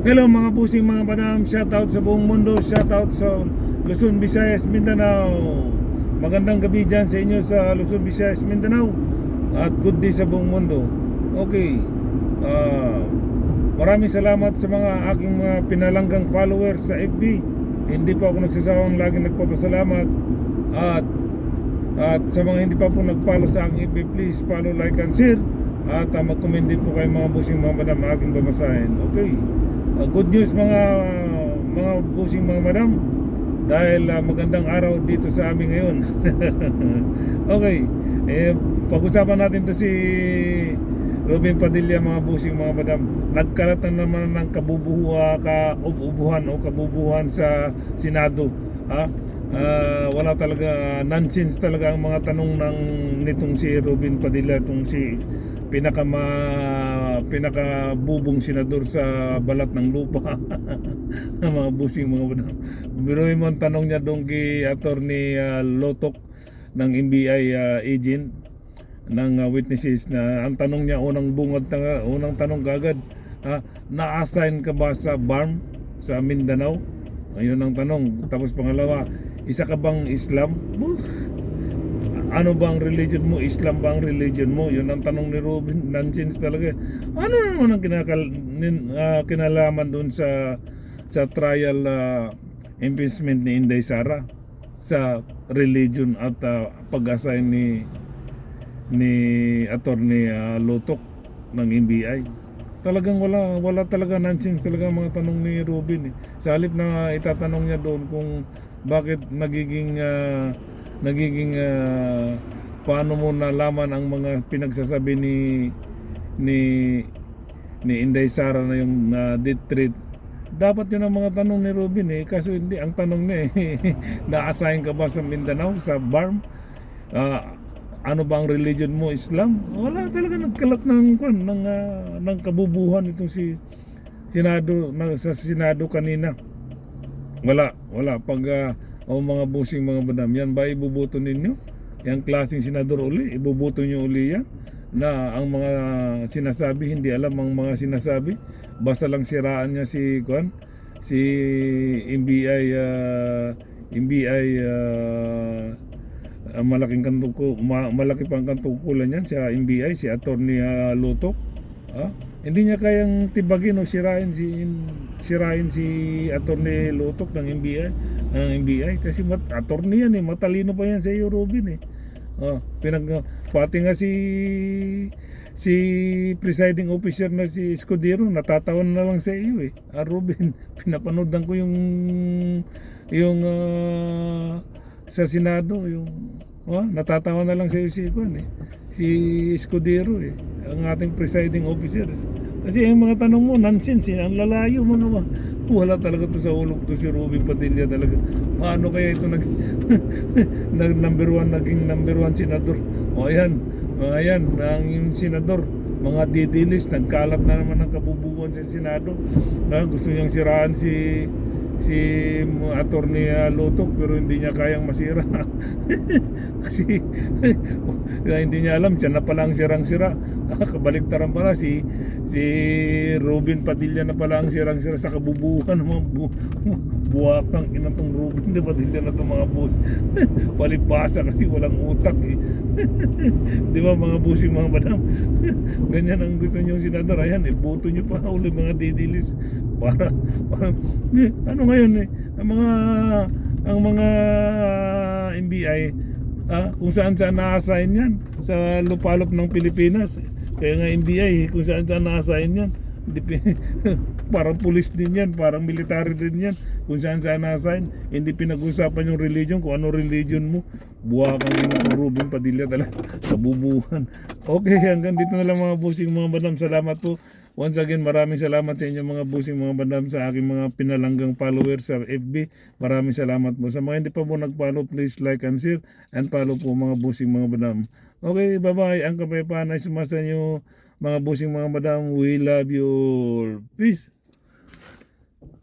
Hello mga busing mga madam, shoutout sa buong mundo, shoutout sa Luzon, Visayas, Mindanao. Magandang gabi dyan sa inyo sa Luzon, Visayas, Mindanao. At good day sa buong mundo. Okay, maraming salamat sa mga aking mga pinalanggang followers sa FB. Hindi pa ako nagsasawang laging nagpapasalamat. At sa mga hindi pa po nag-follow sa aking FB, please follow, like, and share. At mag-comment din po kayo mga busing mga madam, aking babasahin. Okay, good news mga busing mga madam, dahil magandang araw dito sa amin ngayon. Okay, pag-usapan natin to si Robin Padilla mga busing mga madam. Nagkalat na naman ng kabubuhan sa Senado. Wala talaga, nonsense talaga ang mga tanong nitong si Robin Padilla, itong si pinakabubong senador sa balat ng lupa. Mga busing mga madam. Biruin mo ang tanong niya doon kay Attorney Lotok ng NBI agent ng witnesses, na ang tanong niya, unang tanong kagad, na-assign ka ba sa BARM sa Mindanao? Ayun ang tanong. Tapos pangalawa, isa ka bang Islam? Ano bang religion mo? Islam bang religion mo? Yun ang tanong ni Robin. Nonsense talaga. Ano naman ang kinalaman doon sa trial impeachment ni Inday Sara sa religion at pag-assign ni Attorney Lotok ng NBI? Talagang wala talaga, nonsense talaga mga tanong ni Robin. Sa halip na itatanong niya doon kung bakit nagiging paano mo nalaman ang mga pinagsasabi ni Inday Sara na yung death threat. Dapat yun ang mga tanong ni Robin kaso hindi. Ang tanong niya na-assign ka ba sa Mindanao sa BARM? Ano ba ang religion mo? Islam? Wala talaga, nagkalat ng kabubuhan itong si Senado, sa Senado kanina. Wala. Pag mga busing mga madam, yan ba ibubuto ninyo? Yang klaseng senador uli, ibubuto nyo uli yan? Na ang mga sinasabi, hindi alam ang mga sinasabi. Basta lang siraan niya si NBI, malaki pang kantungkulan yan sa NBI, si Attorney Lotok. Hindi niya kayang tibagin o sirain si Attorney Lotok ng NBI kasi attorney yan matalino pa yan sa iyo, Robin pati nga si presiding officer na si Escudero natatawan na lang sa iyo Robin. Pinapanood ko yung sa Senado, yung natatawa na lang sa iyo si Escudero ang ating presiding officer. Kasi ang mga tanong mo nonsense ang lalayo mo naman. Wala talaga to sa ulog to si Robin Padilla talaga. Paano kaya ito naging number one senador? Ayan ang yung senador, mga didilis, nagkalat na naman ng kabubuhan sa Senado. Gusto niyang siraan si Attorney Lotok, pero hindi niya kayang masira. Kasi hindi niya alam, siya na pala ang sirang-sira. Kabaliktaran pala, si Robin Padilla na pala ang sirang-sira sa kabubuhan. Buwakang inatong Robin Padilla na itong mga boss. Palibasa kasi walang utak di ba mga busing mga madam? Ganyan ang gusto niyo senador. Ayan, iboto niyo pa ulit mga didilis para ano ngayon ang mga NBI kung saan na-assign yan sa lupalop ng Pilipinas. Kaya nga NBI kung saan na-assign yan. Parang pulis din yan, parang military din yan, kung saan na-assign. Hindi pinag-usapan yung religion, kung ano religion mo. Buwakang yung Robin Padilla talaga, kabubuhan. Okay, hanggang dito na lang mga busing mga madam. Salamat po. Once again, maraming salamat sa inyo mga busing mga madam, sa aking mga pinalanggang followers sa FB. Maraming salamat po. Sa mga hindi pa po nag-follow, please like and share and follow po mga busing mga madam. Okay, bye-bye. Ang kapayapaan ay sumasa inyo mga busing mga madam. We love you. Peace.